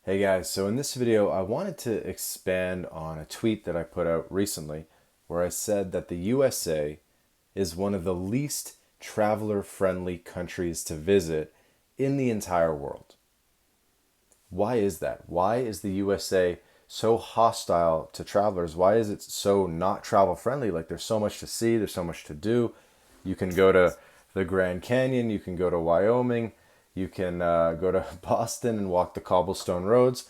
Hey guys, so in this video, I wanted to expand on a tweet that I put out recently where I said that the USA is one of the least traveler friendly countries to visit in the entire world. Why is that? Why is the USA so hostile to travelers? Why is it so not travel friendly? Like there's so much to see, there's so much to do. You can go to the Grand Canyon, you can go to Wyoming, you can go to Boston and walk the cobblestone roads.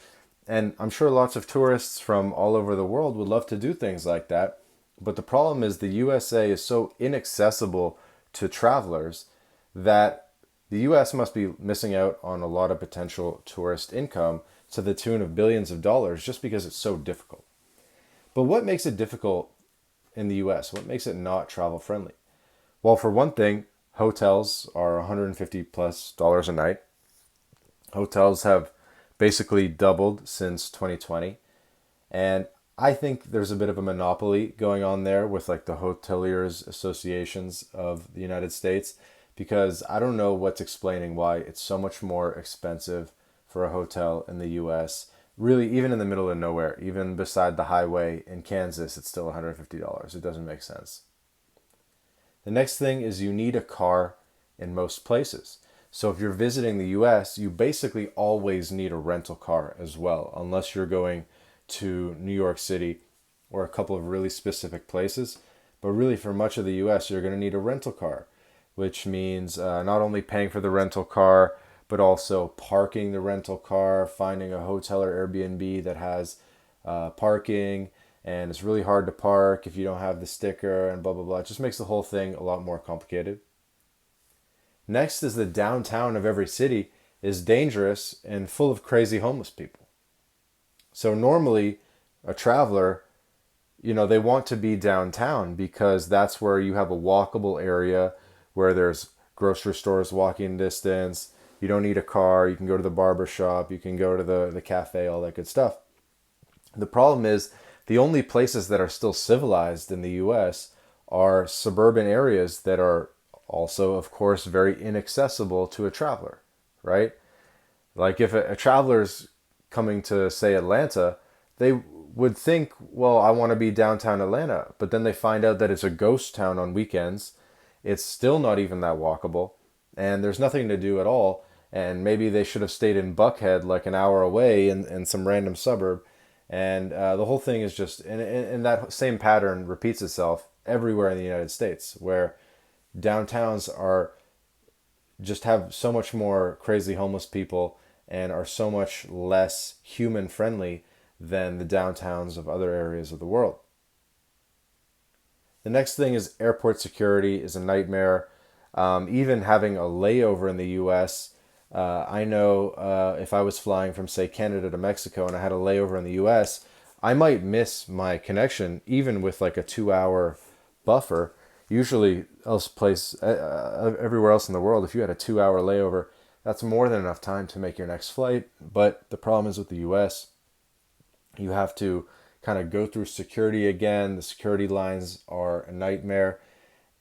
And I'm sure lots of tourists from all over the world would love to do things like that. But the problem is the USA is so inaccessible to travelers that the US must be missing out on a lot of potential tourist income to the tune of billions of dollars just because it's so difficult. But what makes it difficult in the US? What makes it not travel friendly? Well, for one thing, hotels are 150 plus dollars a night. Hotels have basically doubled since 2020. And I think there's a bit of a monopoly going on there with like the hoteliers associations of the United States because I don't know what's explaining why it's so much more expensive for a hotel in the US. Really, even in the middle of nowhere, even beside the highway in Kansas, it's still $150. It doesn't make sense. The next thing is you need a car in most places. So if you're visiting the US, you basically always need a rental car as well, unless you're going to New York City or a couple of really specific places. But really, for much of the US, you're going to need a rental car, which means not only paying for the rental car, but also parking the rental car, finding a hotel or Airbnb that has parking, and it's really hard to park if you don't have the sticker and blah blah blah. It just makes the whole thing a lot more complicated. Next is the downtown of every city is dangerous and full of crazy homeless people. So normally a traveler, they want to be downtown because that's where you have a walkable area where there's grocery stores walking distance. You don't need a car. You can go to the barber shop. You can go to the cafe, all that good stuff. The problem is the only places that are still civilized in the US are suburban areas that are also, of course, very inaccessible to a traveler, right? Like if a traveler's coming to, say, Atlanta, they would think, well, I want to be downtown Atlanta. But then they find out that it's a ghost town on weekends. It's still not even that walkable. And there's nothing to do at all. And maybe they should have stayed in Buckhead, like an hour away in some random suburb. And the whole thing is just, and that same pattern repeats itself everywhere in the United States, where downtowns are just have so much more crazy homeless people and are so much less human friendly than the downtowns of other areas of the world. The next thing is airport security is a nightmare. Even having a layover in the US, I know if I was flying from, say, Canada to Mexico and I had a layover in the US, I might miss my connection even with like a 2 hour buffer. Usually, everywhere else in the world, if you had a 2 hour layover, that's more than enough time to make your next flight. But the problem is with the US, you have to kind of go through security again. The security lines are a nightmare,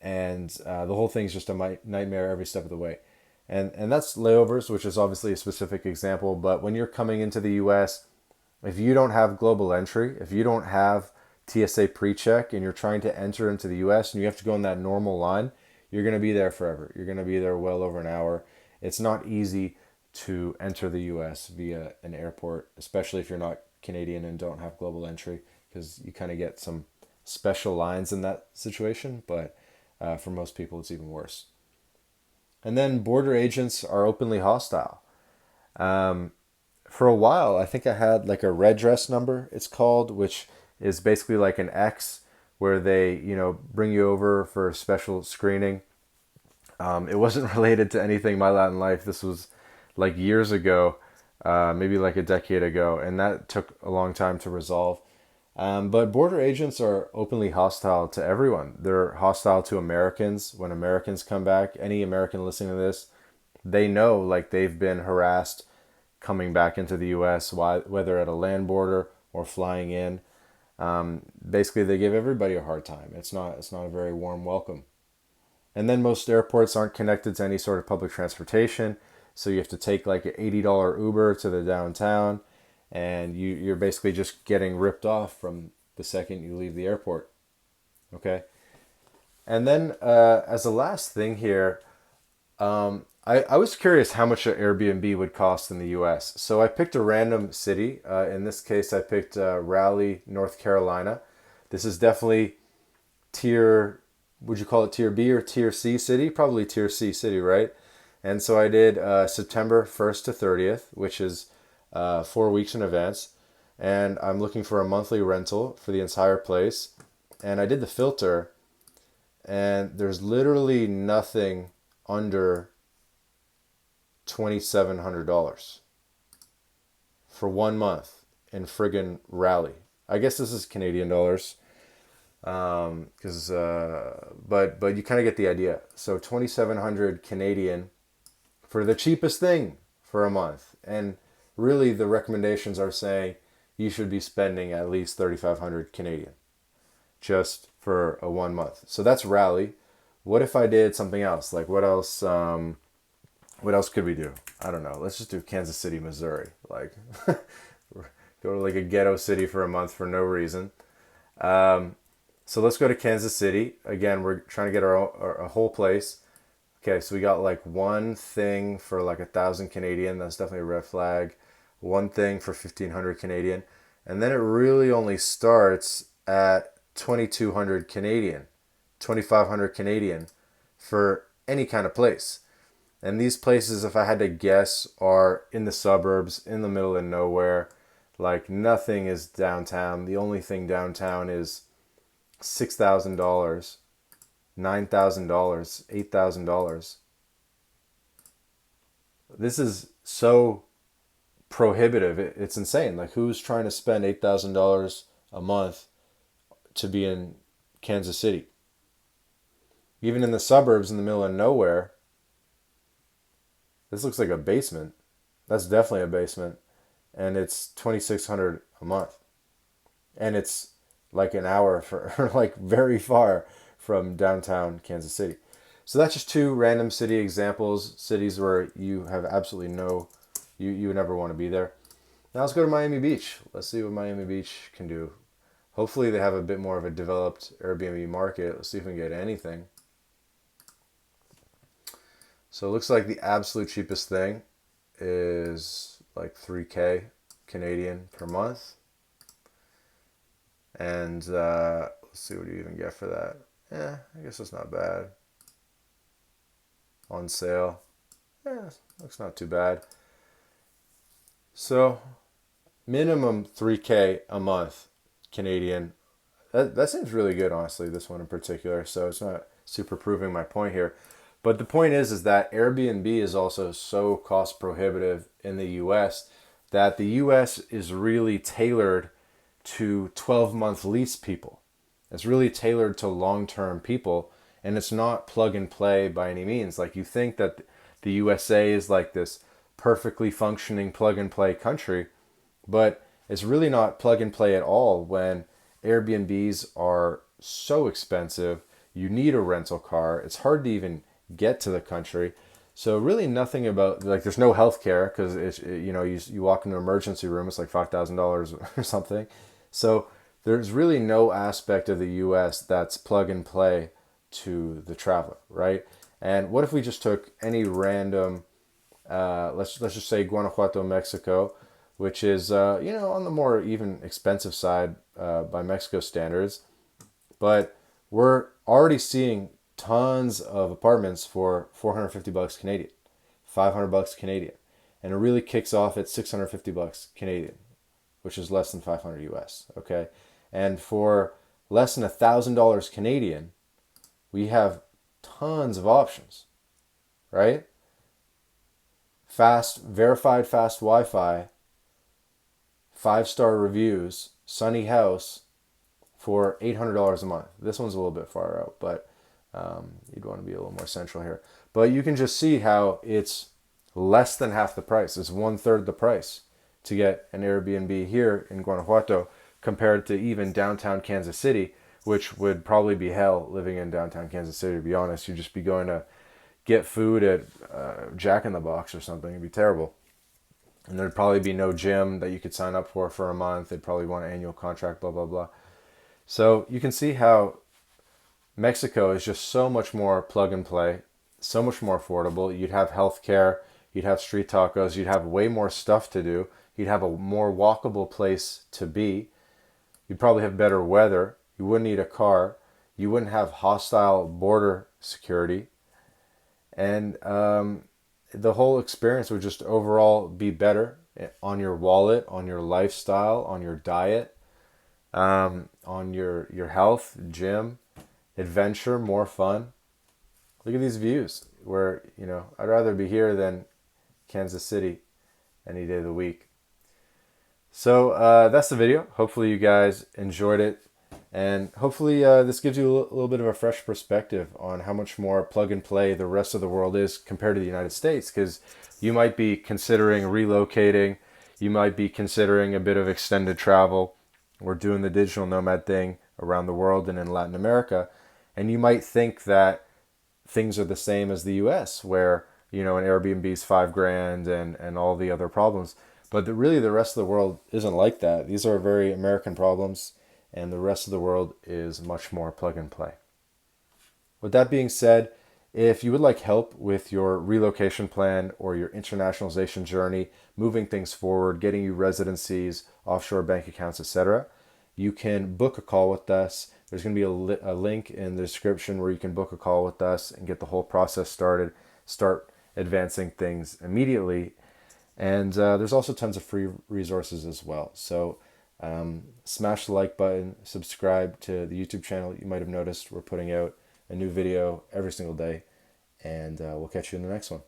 and the whole thing's just a nightmare every step of the way. And that's layovers, which is obviously a specific example. But when you're coming into the US, if you don't have global entry, if you don't have TSA pre-check and you're trying to enter into the US and you have to go in that normal line, you're going to be there forever. You're going to be there well over an hour. It's not easy to enter the US via an airport, especially if you're not Canadian and don't have global entry, because you kind of get some special lines in that situation. But for most people, it's even worse. And then border agents are openly hostile. Um, for a while, I think I had like a red dress number, it's called, which is basically like an X where they, bring you over for a special screening. It wasn't related to anything My Latin Life. This was like years ago, maybe like a decade ago, and that took a long time to resolve. But border agents are openly hostile to everyone. They're hostile to Americans. When Americans come back, any American listening to this, they know like they've been harassed coming back into the U.S., whether at a land border or flying in. Basically, they give everybody a hard time. It's not a very warm welcome. And then most airports aren't connected to any sort of public transportation, so you have to take like an $80 Uber to the downtown. and you're basically just getting ripped off from the second you leave the airport. Okay. And then as a last thing here, I was curious how much an Airbnb would cost in the US. So I picked a random city. In this case, I picked Raleigh, North Carolina. This is definitely tier, would you call it tier B or tier C city? Probably tier C city, right? And so I did September 1st to 30th, which is 4 weeks in advance. And I'm looking for a monthly rental for the entire place. And I did the filter, and there's literally nothing under $2,700 for 1 month in friggin' Raleigh. I guess this is Canadian dollars, but you kind of get the idea. So 2,700 Canadian for the cheapest thing for a month, and really the recommendations are saying you should be spending at least 3,500 Canadian just for a 1 month. So that's Raleigh. What if I did something else? Like what else? What else could we do? I don't know. Let's just do Kansas City, Missouri. Like, go to like a ghetto city for a month for no reason. So let's go to Kansas City. Again, we're trying to get a whole place. Okay, so we got like one thing for like 1,000 Canadian. That's definitely a red flag. One thing for 1,500 Canadian. And then it really only starts at 2,200 Canadian, 2,500 Canadian for any kind of place. And these places, if I had to guess, are in the suburbs, in the middle of nowhere. Like nothing is downtown. The only thing downtown is $6,000, $9,000, $8,000. This is so prohibitive. It's insane. Like who's trying to spend $8,000 a month to be in Kansas City? Even in the suburbs, in the middle of nowhere. This looks like a basement. That's definitely a basement. And it's 2,600 a month. And it's like an hour for like very far from downtown Kansas City. So that's just two random city examples, cities where you have absolutely you would never want to be there. Now let's go to Miami Beach. Let's see what Miami Beach can do. Hopefully they have a bit more of a developed Airbnb market. Let's see if we can get anything. So it looks like the absolute cheapest thing is like 3K Canadian per month. And let's see what you even get for that. Yeah, I guess it's not bad. On sale. Yeah, looks not too bad. So minimum 3K a month Canadian. That seems really good, honestly, this one in particular. So it's not super proving my point here. But the point is that Airbnb is also so cost prohibitive in the US that the US is really tailored to 12-month lease people. It's really tailored to long-term people, and it's not plug and play by any means. Like you think that the USA is like this perfectly functioning plug and play country, but it's really not plug and play at all when Airbnbs are so expensive. You need a rental car. It's hard to even get to the country. So really nothing about, like there's no health care because you walk into an emergency room, it's like $5,000 or something. So there's really no aspect of the US that's plug and play to the traveler, right? And what if we just took any random, let's just say Guanajuato, Mexico, which is on the more even expensive side by Mexico standards, but we're already seeing tons of apartments for $450 Canadian, $500 Canadian, and it really kicks off at $650 Canadian, which is less than 500 US. Okay, and for less than $1,000 Canadian, we have tons of options, right? Verified fast Wi-Fi, 5-star reviews, sunny house for $800 a month. This one's a little bit far out, but you'd want to be a little more central here. But you can just see how it's less than half the price. It's 1/3 the price to get an Airbnb here in Guanajuato compared to even downtown Kansas City, which would probably be hell living in downtown Kansas City, to be honest. You'd just be going to get food at Jack in the Box or something. It'd be terrible. And there'd probably be no gym that you could sign up for a month. They'd probably want an annual contract, blah, blah, blah. So you can see how Mexico is just so much more plug and play, so much more affordable. You'd have healthcare, you'd have street tacos, you'd have way more stuff to do, you'd have a more walkable place to be, you'd probably have better weather, you wouldn't need a car, you wouldn't have hostile border security, and the whole experience would just overall be better on your wallet, on your lifestyle, on your diet, on your health, gym, adventure, more fun. Look at these views where, I'd rather be here than Kansas City any day of the week. So that's the video. Hopefully you guys enjoyed it. And hopefully this gives you a little bit of a fresh perspective on how much more plug and play the rest of the world is compared to the United States. Because you might be considering relocating. You might be considering a bit of extended travel or doing the digital nomad thing around the world and in Latin America. And you might think that things are the same as the US, where, an Airbnb is $5,000 and all the other problems. But really, the rest of the world isn't like that. These are very American problems, and the rest of the world is much more plug and play. With that being said, if you would like help with your relocation plan or your internationalization journey, moving things forward, getting you residencies, offshore bank accounts, etc., you can book a call with us. There's going to be a link in the description where you can book a call with us and get the whole process started, start advancing things immediately. And there's also tons of free resources as well. So smash the like button, subscribe to the YouTube channel. You might have noticed we're putting out a new video every single day, and we'll catch you in the next one.